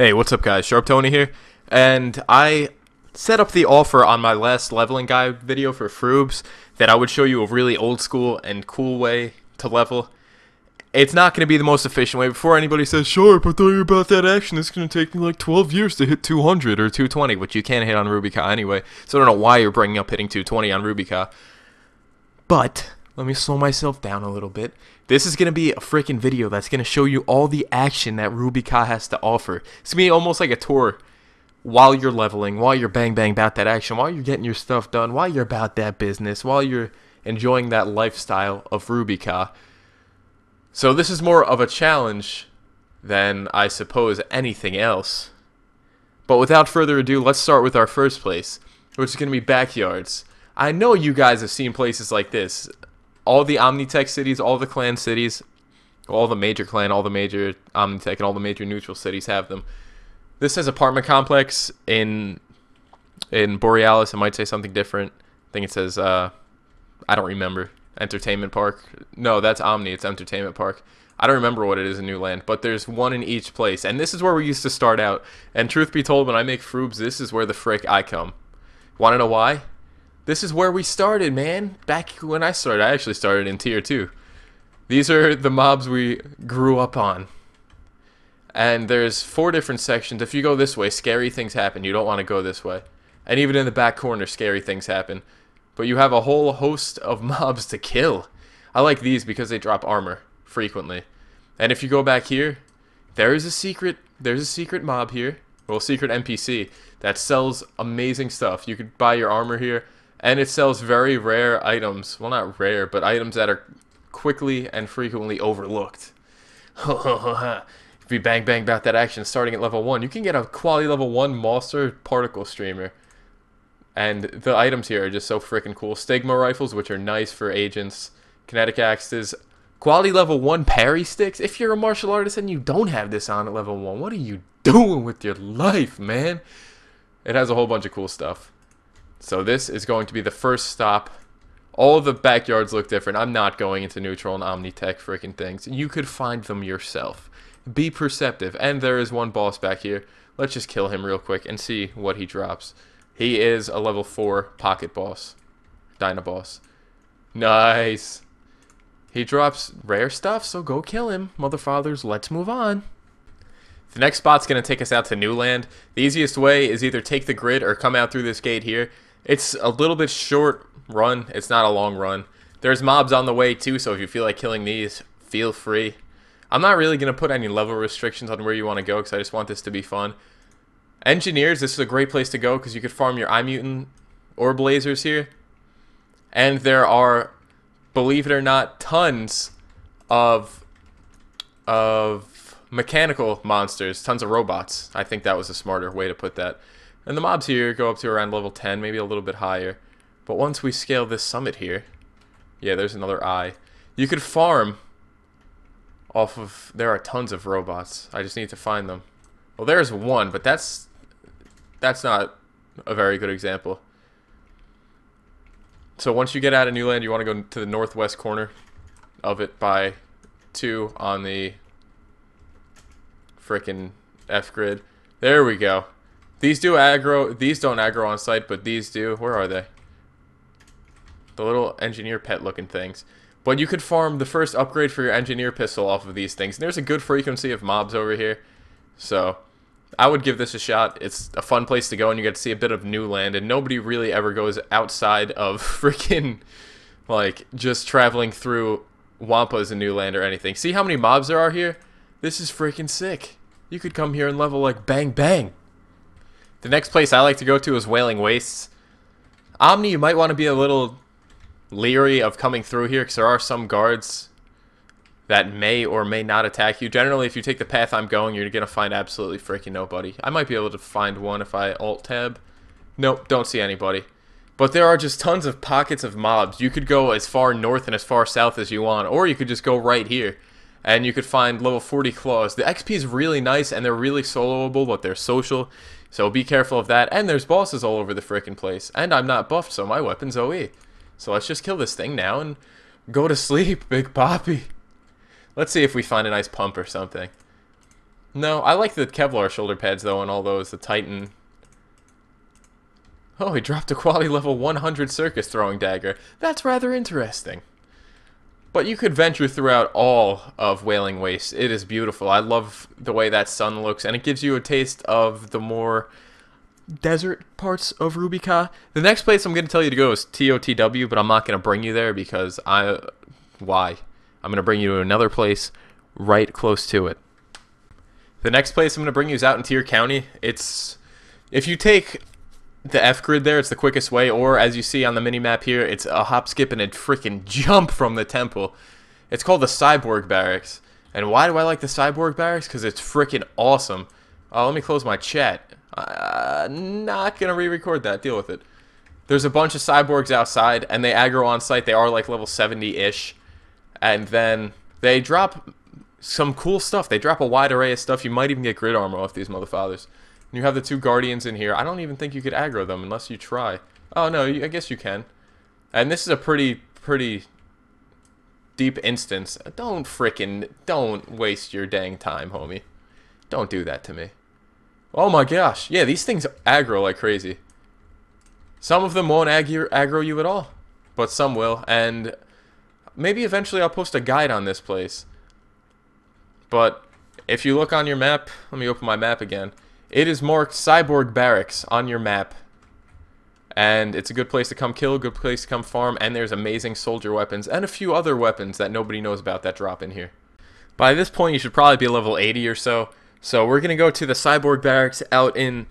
Hey, what's up guys, Sharp Tony here, and I set up the offer on my last leveling guide video for Froobs that I would show you a really old school and cool way to level. It's not going to be the most efficient way. Before anybody says, Sharp, I thought you were about that action, it's going to take me like 12 years to hit 200 or 220, which you can't hit on Rubika anyway, so I don't know why you're bringing up hitting 220 on Rubika. But let me slow myself down a little bit. This is going to be a freaking video that's going to show you all the action that Rubika has to offer. It's going to be almost like a tour while you're leveling, while you're bang bang about that action, while you're getting your stuff done, while you're about that business, while you're enjoying that lifestyle of Rubika. So this is more of a challenge than, I suppose, anything else. But without further ado, let's start with our first place, which is going to be backyards. I know you guys have seen places like this. All the Omnitech cities, all the clan cities, all the major clan, all the major Omnitech, and all the major neutral cities have them. This has apartment complex in Borealis. It might say something different. I think it says, I don't remember. Entertainment Park. No, that's Omni. It's Entertainment Park. I don't remember what it is in Newland, but there's one in each place. And this is where we used to start out. And truth be told, when I make Froobs, this is where the frick I come. Want to know why? This is where we started, man. Back when I started, I actually started in Tier 2. These are the mobs we grew up on. And there's 4 different sections. If you go this way, scary things happen. You don't want to go this way. And even in the back corner, scary things happen. But you have a whole host of mobs to kill. I like these because they drop armor frequently. And if you go back here, there's a secret mob here. Well, secret NPC that sells amazing stuff. You could buy your armor here. And it sells very rare items. Well, not rare, but items that are quickly and frequently overlooked. If you bang bang about that action starting at level 1, you can get a quality level 1 monster particle streamer. And the items here are just so freaking cool. Stigma rifles, which are nice for agents. Kinetic axes. Quality level 1 parry sticks. If you're a martial artist and you don't have this on at level 1, what are you doing with your life, man? It has a whole bunch of cool stuff. So this is going to be the first stop. All of the backyards look different. I'm not going into neutral and Omnitech freaking things. You could find them yourself. Be perceptive. And there is one boss back here. Let's just kill him real quick and see what he drops. He is a level 4 pocket boss. Dyna boss. Nice. He drops rare stuff, so go kill him. Motherfathers, let's move on. The next spot's going to take us out to Newland. The easiest way is either take the grid or come out through this gate here. It's a little bit short run. It's not a long run. There's mobs on the way too, so if you feel like killing these, feel free. I'm not really going to put any level restrictions on where you want to go because I just want this to be fun. Engineers, this is a great place to go because you could farm your iMutant or Blazers here. And there are, believe it or not, tons of mechanical monsters, tons of robots. I think that was a smarter way to put that. And the mobs here go up to around level 10, maybe a little bit higher. But once we scale this summit here, yeah, there's another eye. You could farm off of, there are tons of robots. I just need to find them. Well, there's one, but that's not a very good example. So once you get out of Newland, you want to go to the northwest corner of it by 2 on the frickin' F grid. There we go. These do aggro. These don't aggro on site, but these do. Where are they? The little engineer pet looking things. But you could farm the first upgrade for your engineer pistol off of these things. And there's a good frequency of mobs over here. So I would give this a shot. It's a fun place to go, and you get to see a bit of Newland. And nobody really ever goes outside of freaking, like, just traveling through Wampas in Newland or anything. See how many mobs there are here? This is freaking sick. You could come here and level like bang bang. The next place I like to go to is Wailing Wastes. Omni, you might want to be a little leery of coming through here because there are some guards that may or may not attack you. Generally, if you take the path I'm going, you're going to find absolutely freaking nobody. I might be able to find one if I alt-tab. Nope, don't see anybody. But there are just tons of pockets of mobs. You could go as far north and as far south as you want, or you could just go right here. And you could find level 40 claws. The XP is really nice, and they're really soloable, but they're social. So be careful of that. And there's bosses all over the frickin' place. And I'm not buffed, so my weapon's OE. So let's just kill this thing now and go to sleep, Big Poppy. Let's see if we find a nice pump or something. No, I like the Kevlar shoulder pads, though, and all those. The Titan. Oh, he dropped a quality level 100 circus throwing dagger. That's rather interesting. But you could venture throughout all of Wailing Waste. It is beautiful. I love the way that sun looks, and it gives you a taste of the more desert parts of Rubica. The next place I'm going to tell you to go is TOTW, but I'm not going to bring you there because why? I'm going to bring you to another place right close to it. The next place I'm going to bring you is out in Tier County. If you take the F grid there, it's the quickest way, or as you see on the mini map here, it's a hop, skip, and a freaking jump from the temple. It's called the Cyborg barracks. And why do I like the Cyborg barracks? Because it's freaking awesome. Let me close my chat. Not gonna re-record that. Deal with it. There's a bunch of cyborgs outside, and they aggro on site. They are like level 70-ish, and then they drop some cool stuff. They drop a wide array of stuff. You might even get grid armor off these motherfathers. You have the two guardians in here. I don't even think you could aggro them unless you try. Oh no, I guess you can. And this is a pretty deep instance. Don't waste your dang time, homie. Don't do that to me. Oh my gosh. Yeah, these things aggro like crazy. Some of them won't aggro you at all, but some will. And maybe eventually I'll post a guide on this place. But if you look on your map, let me open my map again. It is marked Cyborg Barracks on your map. And it's a good place to come kill, a good place to come farm, and there's amazing soldier weapons and a few other weapons that nobody knows about that drop in here. By this point, you should probably be level 80 or so. So we're going to go to the Cyborg Barracks out in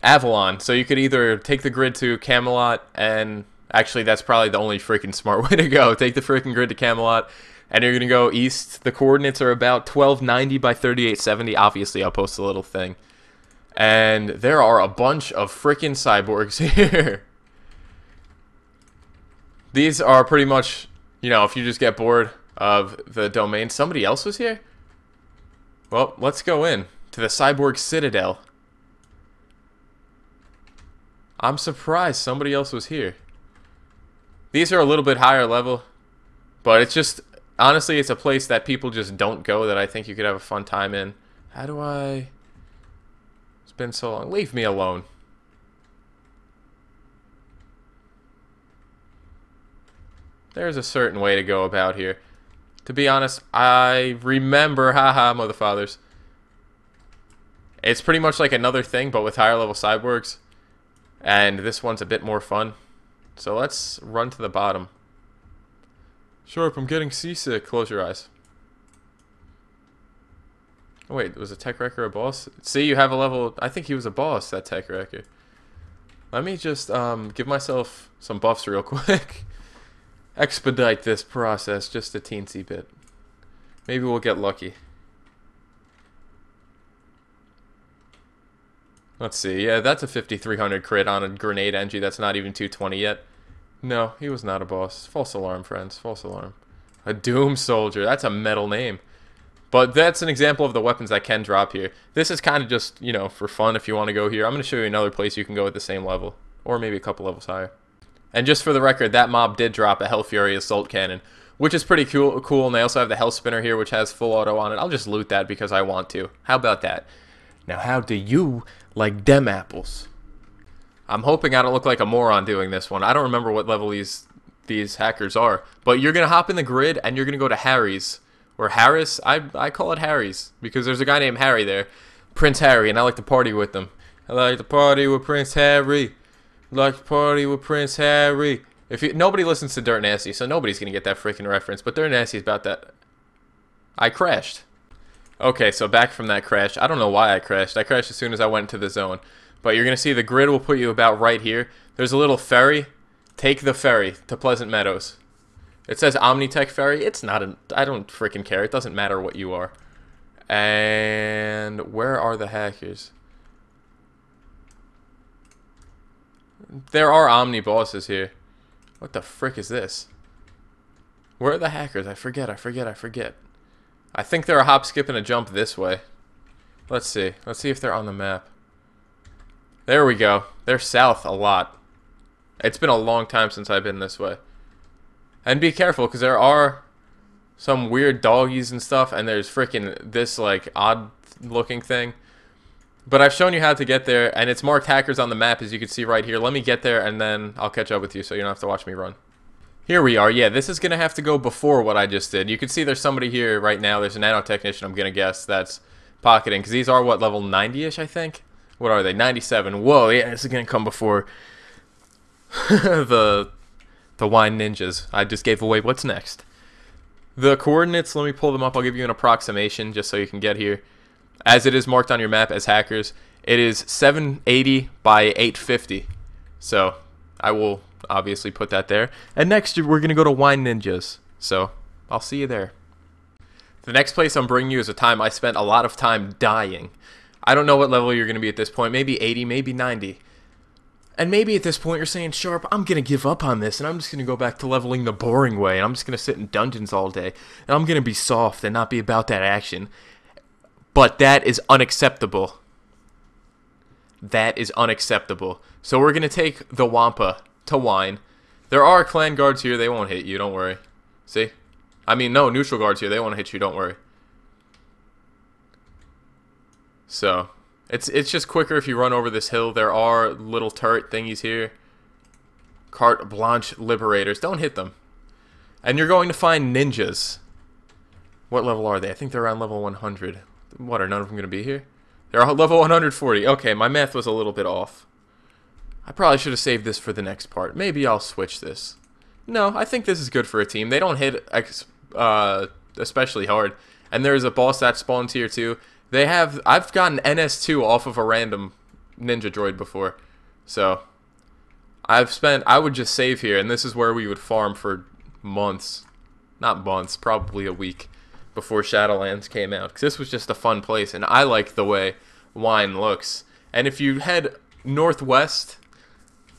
Avalon. So you could either take the grid to Camelot, and actually that's probably the only freaking smart way to go. Take the freaking grid to Camelot, and you're going to go east. The coordinates are about 1290 by 3870. Obviously, I'll post a little thing. And there are a bunch of freaking cyborgs here. These are pretty much, you know, if you just get bored of the domain. Somebody else was here? Well, let's go in to the Cyborg Citadel. I'm surprised somebody else was here. These are a little bit higher level, but it's just, honestly, it's a place that people just don't go that I think you could have a fun time in. How do I... It's been so long. Leave me alone. There's a certain way to go about here. To be honest, I remember, haha, motherfathers. It's pretty much like another thing, but with higher level cyborgs. And this one's a bit more fun. So let's run to the bottom. Sharp, I'm getting seasick. Close your eyes. Oh, wait, was a tech wrecker a boss? See, you have a level... I think he was a boss, that tech wrecker. Let me just give myself some buffs real quick. Expedite this process just a teensy bit. Maybe we'll get lucky. Let's see. Yeah, that's a 5300 crit on a grenade NG. That's not even 220 yet. No, he was not a boss. False alarm, friends. False alarm. A Doom Soldier. That's a metal name. But that's an example of the weapons that can drop here. This is kind of just, you know, for fun if you want to go here. I'm going to show you another place you can go at the same level. Or maybe a couple levels higher. And just for the record, that mob did drop a Hell Fury Assault Cannon, which is pretty cool. And they also have the Hell Spinner here, which has full auto on it. I'll just loot that because I want to. How about that? Now, how do you like dem apples? I'm hoping I don't look like a moron doing this one. I don't remember what level these hackers are. But you're going to hop in the grid, and you're going to go to Harry's. Or Harris. I call it Harry's because there's a guy named Harry there. Prince Harry, and I like to party with him. I like to party with Prince Harry. Like to party with Prince Harry. Nobody listens to Dirt Nasty, so nobody's going to get that freaking reference. But Dirt Nasty's about that. I crashed. Okay, so back from that crash. I don't know why I crashed. I crashed as soon as I went into the zone. But you're going to see the grid will put you about right here. There's a little ferry. Take the ferry to Pleasant Meadows. It says Omnitech Ferry. It's not a... I don't freaking care. It doesn't matter what you are. And where are the hackers? There are Omni bosses here. What the frick is this? Where are the hackers? I forget. I think they're a hop, skip, and a jump this way. Let's see. Let's see if they're on the map. There we go. They're south a lot. It's been a long time since I've been this way. And be careful, because there are some weird doggies and stuff, and there's freaking this like odd looking thing. But I've shown you how to get there, and it's marked hackers on the map, as you can see right here. Let me get there, and then I'll catch up with you so you don't have to watch me run. Here we are. Yeah, this is going to have to go before what I just did. You can see there's somebody here right now. There's a nanotechnician, I'm going to guess, that's pocketing. Because these are, what, level 90-ish, I think? What are they? 97. Whoa, yeah, this is going to come before the wine ninjas. I just gave away what's next. The coordinates, let me pull them up. I'll give you an approximation just so you can get here. As it is marked on your map as hackers, it is 780 by 850. So I will obviously put that there. And next, we're going to go to Wine Ninjas. So I'll see you there. The next place I'm bringing you is a time I spent a lot of time dying. I don't know what level you're going to be at this point. Maybe 80, maybe 90. And maybe at this point you're saying, Sharp, I'm going to give up on this, and I'm just going to go back to leveling the boring way, and I'm just going to sit in dungeons all day, and I'm going to be soft and not be about that action. But that is unacceptable. That is unacceptable. So we're going to take the Wampa to Wine. There are clan guards here. They won't hit you. Don't worry. See? I mean, no, neutral guards here. They won't hit you. Don't worry. So it's just quicker if you run over this hill. There are little turret thingies here. Carte Blanche Liberators. Don't hit them. And you're going to find ninjas. What level are they? I think they're around level 100. What, are none of them going to be here? They're level 140. Okay, my math was a little bit off. I probably should have saved this for the next part. Maybe I'll switch this. No, I think this is good for a team. They don't hit especially hard. And there's a boss that spawns here too. I've gotten NS2 off of a random ninja droid before. So I would just save here, and this is where we would farm for months. Not months, probably a week before Shadowlands came out. Because this was just a fun place, and I like the way Wine looks. And if you head northwest,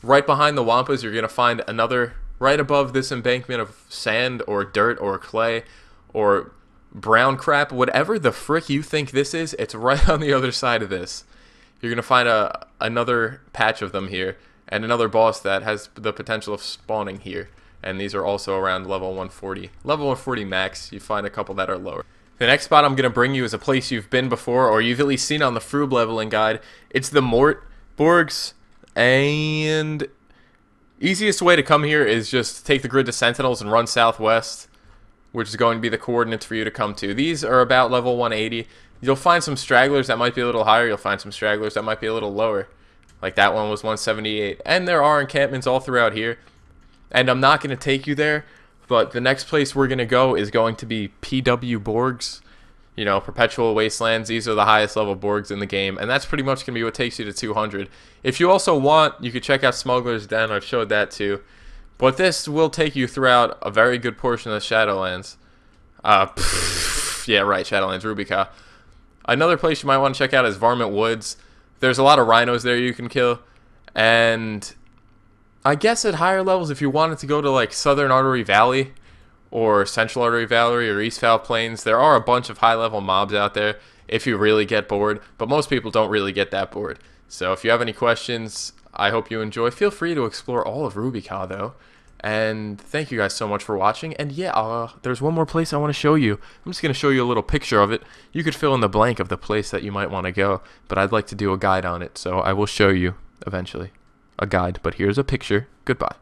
right behind the Wampas, you're going to find another, right above this embankment of sand or dirt or clay or brown crap, whatever the frick you think this is, it's right on the other side of this. You're going to find another patch of them here, and another boss that has the potential of spawning here. And these are also around level 140. Level 140 max, you find a couple that are lower. The next spot I'm going to bring you is a place you've been before, or you've at least seen on the Froob leveling guide. It's the Mortborgs, and easiest way to come here is just take the grid to Sentinels and run southwest, which is going to be the coordinates for you to come to. These are about level 180. You'll find some stragglers that might be a little higher. You'll find some stragglers that might be a little lower. Like that one was 178. And there are encampments all throughout here. And I'm not going to take you there, but the next place we're going to go is going to be PW Borgs. You know, Perpetual Wastelands. These are the highest level Borgs in the game, and that's pretty much going to be what takes you to 200. If you also want, you could check out Smuggler's Den. I've showed that too. But this will take you throughout a very good portion of Shadowlands. Yeah, right, Shadowlands, Rubica. Another place you might want to check out is Varmint Woods. There's a lot of rhinos there you can kill, and I guess at higher levels, if you wanted to go to like Southern Artery Valley or Central Artery Valley or East Val Plains, there are a bunch of high-level mobs out there if you really get bored, but most people don't really get that bored. So if you have any questions, I hope you enjoy. Feel free to explore all of Rubica, though. And thank you guys so much for watching. And yeah, there's one more place I want to show you. I'm just going to show you a little picture of it. You could fill in the blank of the place that you might want to go, but I'd like to do a guide on it, so I will show you eventually a guide. But here's a picture. Goodbye.